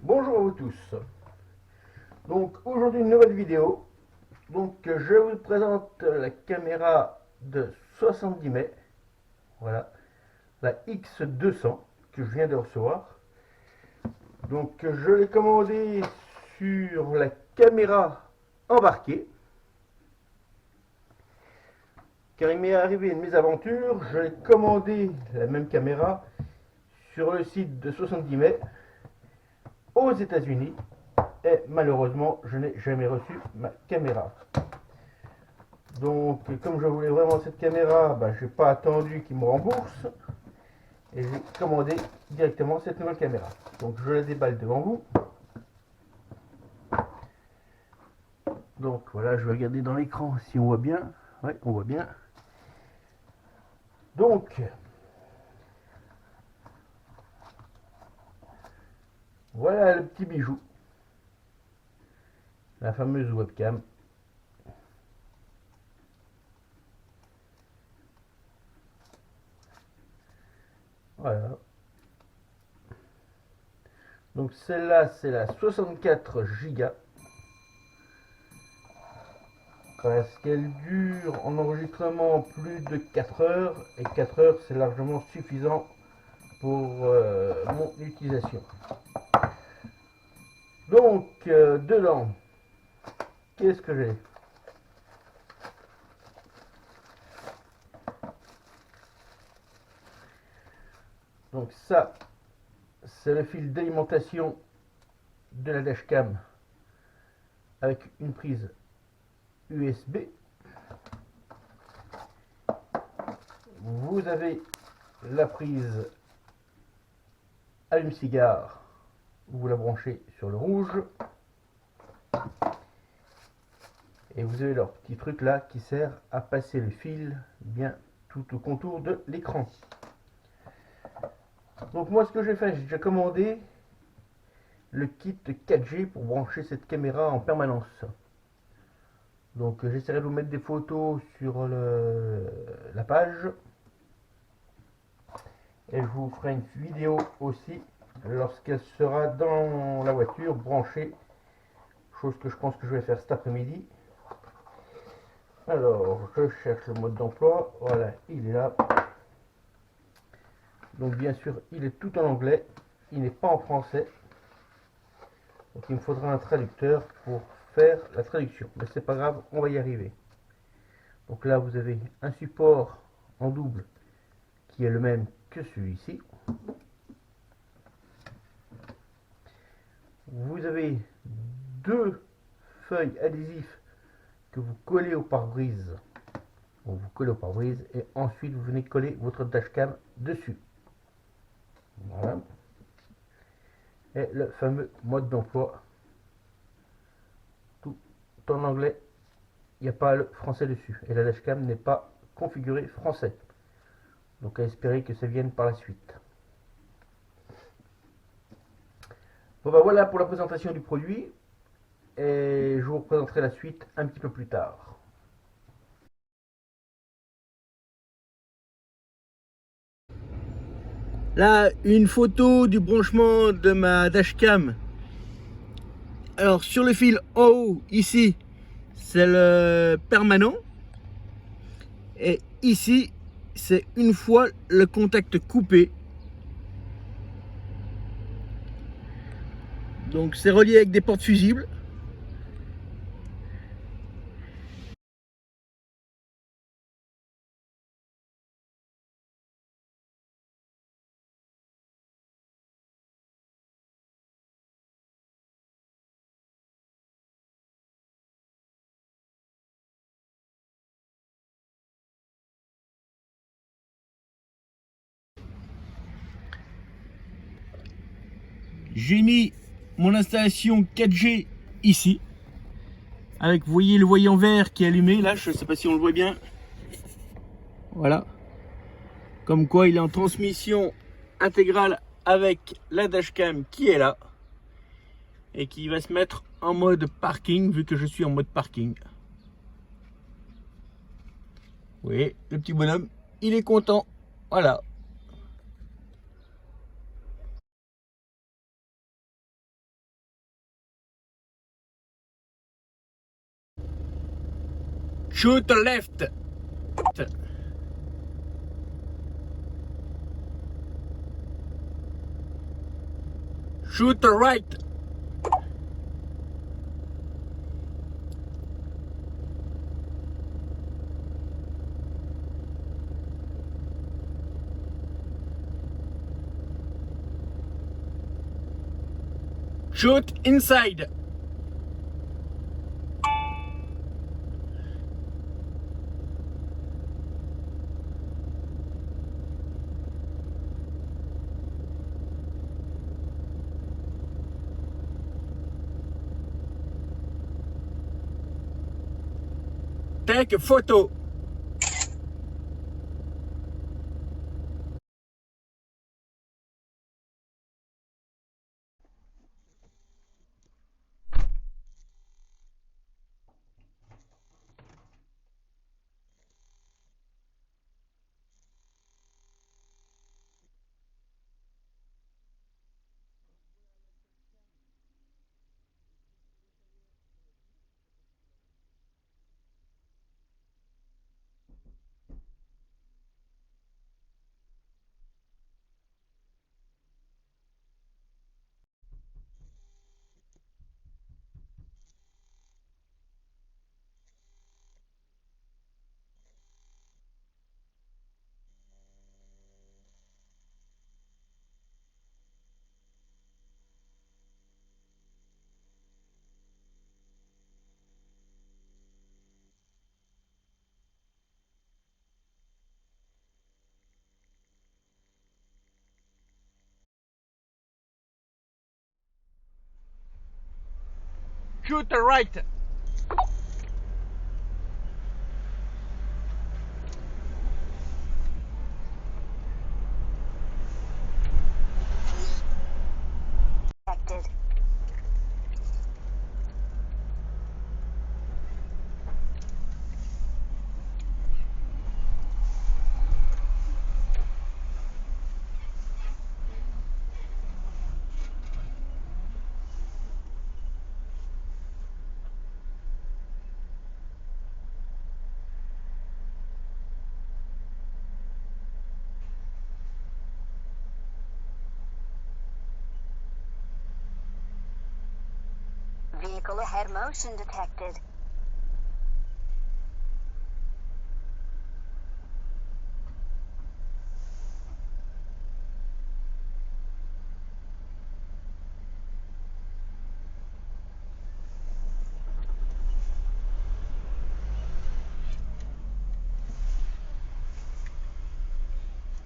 Bonjour à vous tous. Donc aujourd'hui une nouvelle vidéo. Donc je vous présente la caméra de 70 mai. Voilà, la X200 que je viens de recevoir. Donc je l'ai commandée sur la caméra embarquée. Car il m'est arrivé une mésaventure, je l'ai commandé la même caméra sur le site de 70 mai aux États-Unis. Et malheureusement, je n'ai jamais reçu ma caméra. Donc, comme je voulais vraiment cette caméra, je n'ai pas attendu qu'il me rembourse. Et j'ai commandé directement cette nouvelle caméra. Donc, je la déballe devant vous. Donc, voilà, je vais regarder dans l'écran si on voit bien. Oui, on voit bien. Donc, voilà le petit bijou. La fameuse webcam. Voilà. Donc celle-là, c'est la 64 Go. Parce qu'elle dure en enregistrement plus de 4 heures. Et 4 heures, c'est largement suffisant pour mon utilisation. Donc, dedans, qu'est-ce que j'ai? Donc ça, c'est le fil d'alimentation de la dashcam avec une prise USB. Vous avez la prise allume-cigare, vous la branchez sur le rouge. Et vous avez leur petit truc là qui sert à passer le fil bien tout au contour de l'écran. Donc moi ce que j'ai fait, j'ai déjà commandé le kit 4G pour brancher cette caméra en permanence. Donc j'essaierai de vous mettre des photos sur la page. Et je vous ferai une vidéo aussi lorsqu'elle sera dans la voiture branchée. Chose que je pense que je vais faire cet après-midi. Alors je cherche le mode d'emploi. Voilà, il est là. Donc bien sûr il est tout en anglais. Il n'est pas en français. Donc il me faudra un traducteur pour faire la traduction. Mais c'est pas grave, on va y arriver. Donc là vous avez un support en double qui est le même que celui-ci. Vous avez deux feuilles adhésives que vous collez au pare-brise. Vous collez au pare-brise et ensuite vous venez coller votre dashcam dessus. Voilà. Et le fameux mode d'emploi. Tout en anglais. Il n'y a pas le français dessus. Et la dashcam n'est pas configurée français. Donc à espérer que ça vienne par la suite. Bon voilà pour la présentation du produit. Et je vous présenterai la suite un petit peu plus tard. Là, une photo du branchement de ma dashcam. Alors sur le fil en haut, ici, c'est le permanent. Et ici, c'est une fois le contact coupé. Donc c'est relié avec des portes fusibles. J'ai mis mon installation 4G ici. Avec, vous voyez le voyant vert qui est allumé. Là, je ne sais pas si on le voit bien. Voilà. Comme quoi il est en transmission intégrale avec la dashcam qui est là. Et qui va se mettre en mode parking vu que je suis en mode parking. Vous voyez, le petit bonhomme, il est content. Voilà. Shoot left. Shoot right. Shoot inside. Take a photo. Shoot right. Detected. Vehicle ahead motion detected.